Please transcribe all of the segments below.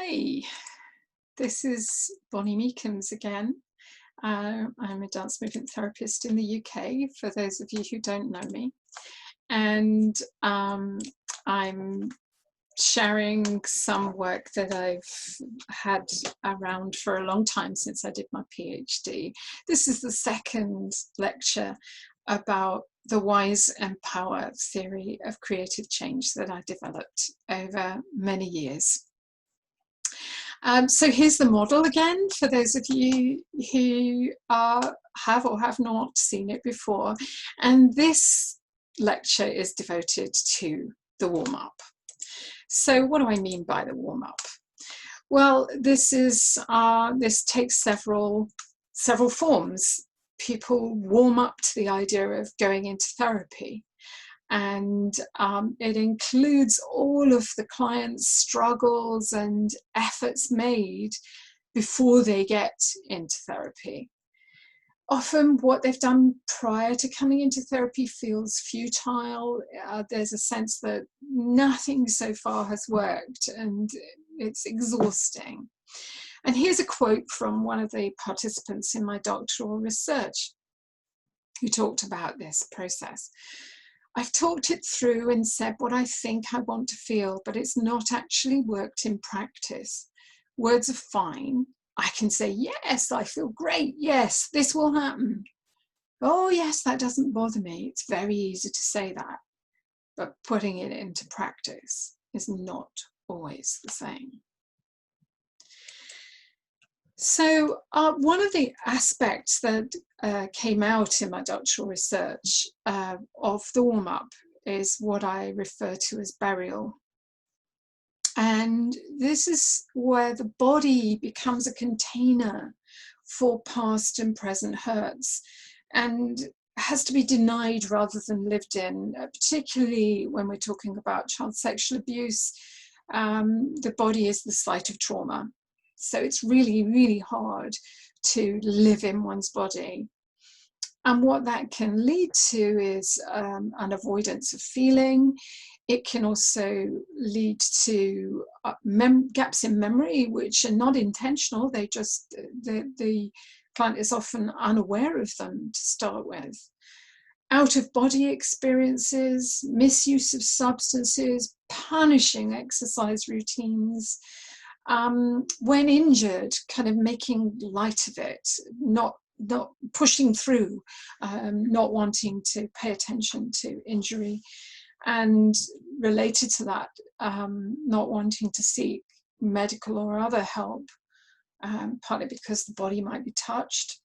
Hey, this is Bonnie Meekins again. I'm a dance movement therapist in the UK, for those of you who don't know me. And I'm sharing some work that I've had around for a long time since I did my PhD. This is the second lecture about the WISE EMPoweR theory of creative change that I developed over many years. So here's the model again for those of you who have or have not seen it before. And this lecture is devoted to the warm-up. So what do I mean by the warm-up? Well, this takes several forms. People warm up to the idea of going into therapy. And it includes all of the client's struggles and efforts made before they get into therapy. Often what they've done prior to coming into therapy feels futile. There's a sense that nothing so far has worked and it's exhausting. And here's a quote from one of the participants in my doctoral research who talked about this process. I've talked it through and said what I think I want to feel, but it's not actually worked in practice. Words are fine. I can say, yes, I feel great. Yes, this will happen. Oh, yes, that doesn't bother me. It's very easy to say that. But putting it into practice is not always the same. So one of the aspects that came out in my doctoral research of the warm-up is what I refer to as burial. And this is where the body becomes a container for past and present hurts and has to be denied rather than lived in, particularly when we're talking about child sexual abuse. The body is the site of trauma. So it's really, really hard to live in one's body. And what that can lead to is an avoidance of feeling. It can also lead to gaps in memory, which are not intentional. They just, the client is often unaware of them to start with. Out-of-body experiences, misuse of substances, punishing exercise routines, when injured, kind of making light of it, not pushing through, not wanting to pay attention to injury, and related to that, not wanting to seek medical or other help, partly because the body might be touched.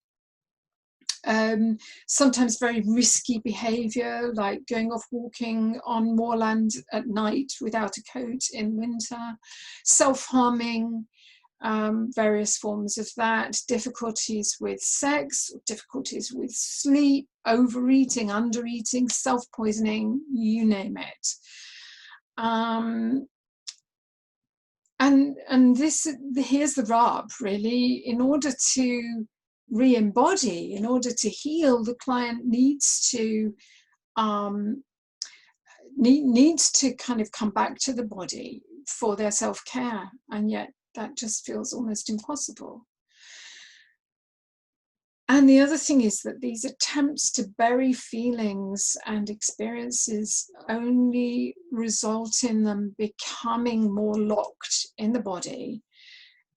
Sometimes very risky behavior, like going off walking on moorland at night without a coat in winter, self-harming, various forms of that, difficulties with sex, difficulties with sleep, overeating, undereating, self-poisoning, you name it. And here's the rub, really. In order to re-embody, in order to heal, the client needs to kind of come back to the body for their self-care, and yet that just feels almost impossible. And the other thing is that these attempts to bury feelings and experiences only result in them becoming more locked in the body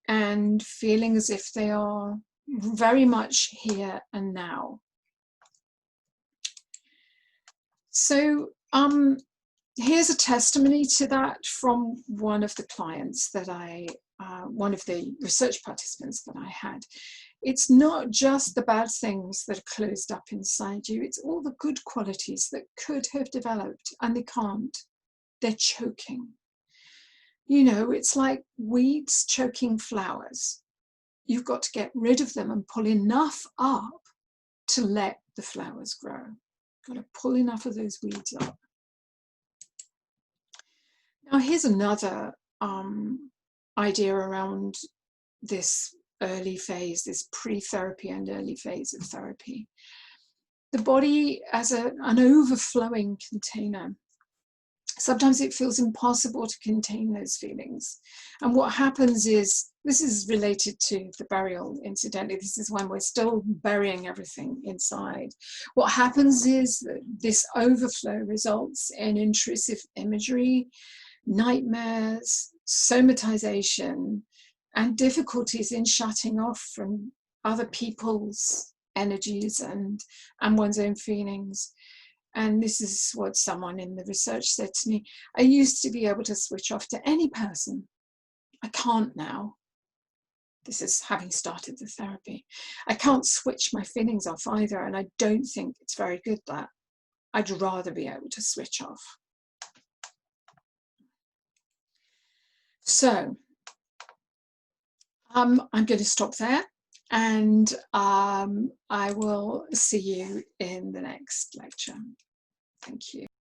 and feeling as if they are very much here and now. So here's a testimony to that from one of the clients that one of the research participants that I had. It's not just the bad things that are closed up inside you, it's all the good qualities that could have developed and they can't. They're choking. You know, it's like weeds choking flowers. You've got to get rid of them and pull enough up to let the flowers grow. Got to pull enough of those weeds up. Now here's another idea around this early phase, this pre-therapy and early phase of therapy. The body as an overflowing container. Sometimes it feels impossible to contain those feelings. And what happens is, this is related to the burial, incidentally. This is when we're still burying everything inside. What happens is that this overflow results in intrusive imagery, nightmares, somatization, and difficulties in shutting off from other people's energies and one's own feelings. And this is what someone in the research said to me. I used to be able to switch off to any person. I can't now. This is having started the therapy. I can't switch my feelings off either, and I don't think it's very good that. I'd rather be able to switch off. So I'm going to stop there, and I will see you in the next lecture. Thank you.